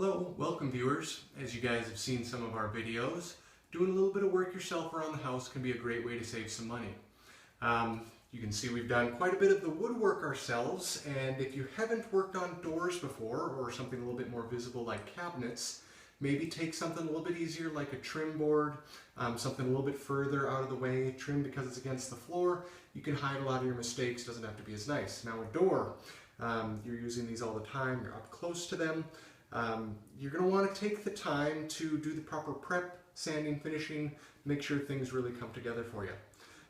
Hello, welcome viewers. As you guys have seen some of our videos, doing a little bit of work yourself around the house can be a great way to save some money. You can see we've done quite a bit of the woodwork ourselves, and if you haven't worked on doors before or something a little bit more visible like cabinets, maybe take something a little bit easier like a trim board, something a little bit further out of the way, trim because it's against the floor. You can hide a lot of your mistakes, doesn't have to be as nice. Now a door, you're using these all the time, you're up close to them. You're going to want to take the time to do the proper prep, sanding, finishing, make sure things really come together for you.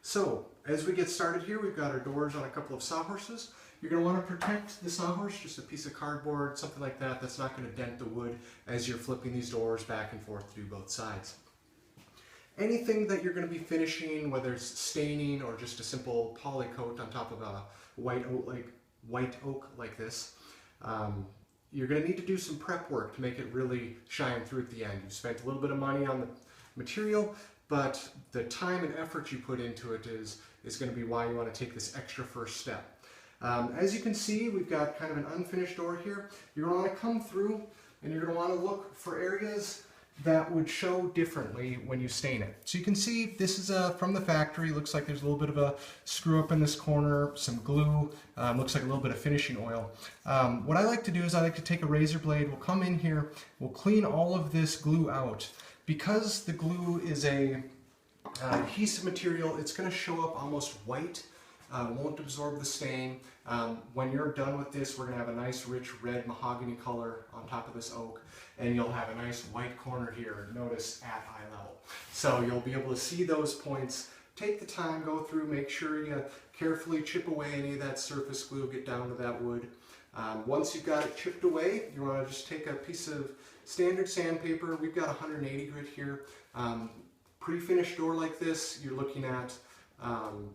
So, as we get started here, we've got our doors on a couple of sawhorses. You're going to want to protect the sawhorse, just a piece of cardboard, something like that, that's not going to dent the wood as you're flipping these doors back and forth to do both sides. Anything that you're going to be finishing, whether it's staining or just a simple poly coat on top of a white oak like this, you're going to need to do some prep work to make it really shine through at the end. You've spent a little bit of money on the material, but the time and effort you put into it is going to be why you want to take this extra first step. As you can see, we've got kind of an unfinished door here. You're going to want to come through and you're going to want to look for areas that would show differently when you stain it. So you can see this is from the factory. Looks like there's a little bit of a screw up in this corner, some glue, looks like a little bit of finishing oil. What I like to do is I like to take a razor blade, we'll come in here, we'll clean all of this glue out. Because the glue is a adhesive material, it's going to show up almost white, won't absorb the stain. When you're done with this, we're going to have a nice rich red mahogany color on top of this oak, and you'll have a nice white corner here, notice at eye level. So you'll be able to see those points. Take the time, go through, make sure you carefully chip away any of that surface glue, get down to that wood. Once you've got it chipped away, you want to just take a piece of standard sandpaper. We've got 180 grit here. Pre-finished door like this, you're looking at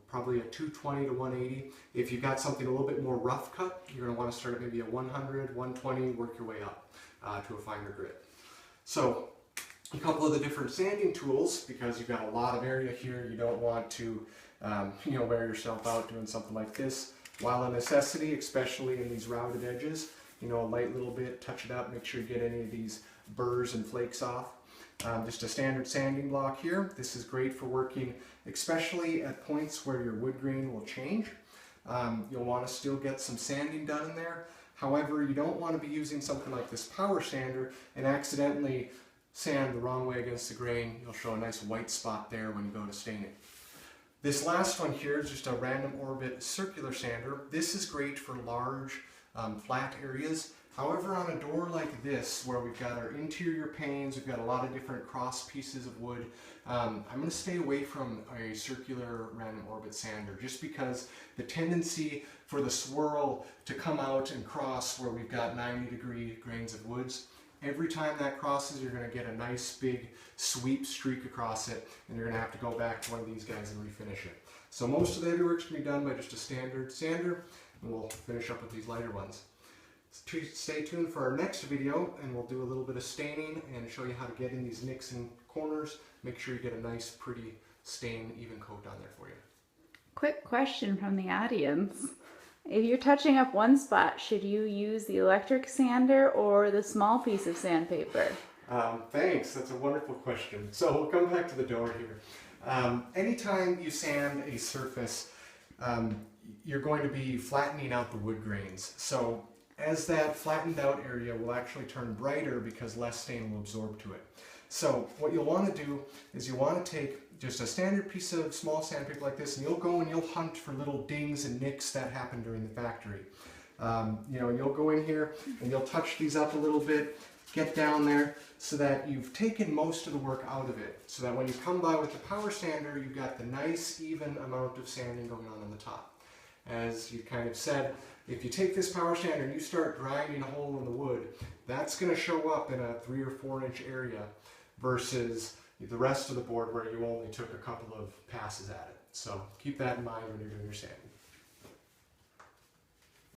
probably a 220 to 180. If you've got something a little bit more rough cut, you're going to want to start at maybe a 100, 120, work your way up to a finer grit. So a couple of the different sanding tools, because you've got a lot of area here, you don't want to wear yourself out doing something like this. While a necessity, especially in these rounded edges, a light little bit, touch it up, make sure you get any of these burrs and flakes off. Just a standard sanding block here. This is great for working, especially at points where your wood grain will change. You'll want to still get some sanding done in there. However, you don't want to be using something like this power sander and accidentally sand the wrong way against the grain. You'll show a nice white spot there when you go to stain it. This last one here is just a random orbit circular sander. This is great for large, flat areas. However, on a door like this, where we've got our interior panes, we've got a lot of different cross pieces of wood, I'm going to stay away from a circular random orbit sander, just because the tendency for the swirl to come out and cross where we've got 90-degree grains of woods, every time that crosses, you're going to get a nice big sweep streak across it, and you're going to have to go back to one of these guys and refinish it. So most of the heavy work can be done by just a standard sander, and we'll finish up with these lighter ones. Stay tuned for our next video, and we'll do a little bit of staining and show you how to get in these nicks and corners. Make sure you get a nice, pretty stain, even coat on there for you. Quick question from the audience. If you're touching up one spot, should you use the electric sander or the small piece of sandpaper? Thanks, that's a wonderful question. So we'll come back to the door here. Anytime you sand a surface, you're going to be flattening out the wood grains. So as that flattened out area will actually turn brighter because less stain will absorb to it. So what you'll want to do is you want to take just a standard piece of small sandpaper like this, and you'll go and you'll hunt for little dings and nicks that happen during the factory. And you'll go in here and you'll touch these up a little bit, get down there so that you've taken most of the work out of it, so that when you come by with the power sander, you've got the nice even amount of sanding going on the top. As you kind of said, if you take this power sander and you start grinding a hole in the wood, that's going to show up in a 3 or 4 inch area versus the rest of the board where you only took a couple of passes at it. So keep that in mind when you're doing your sanding.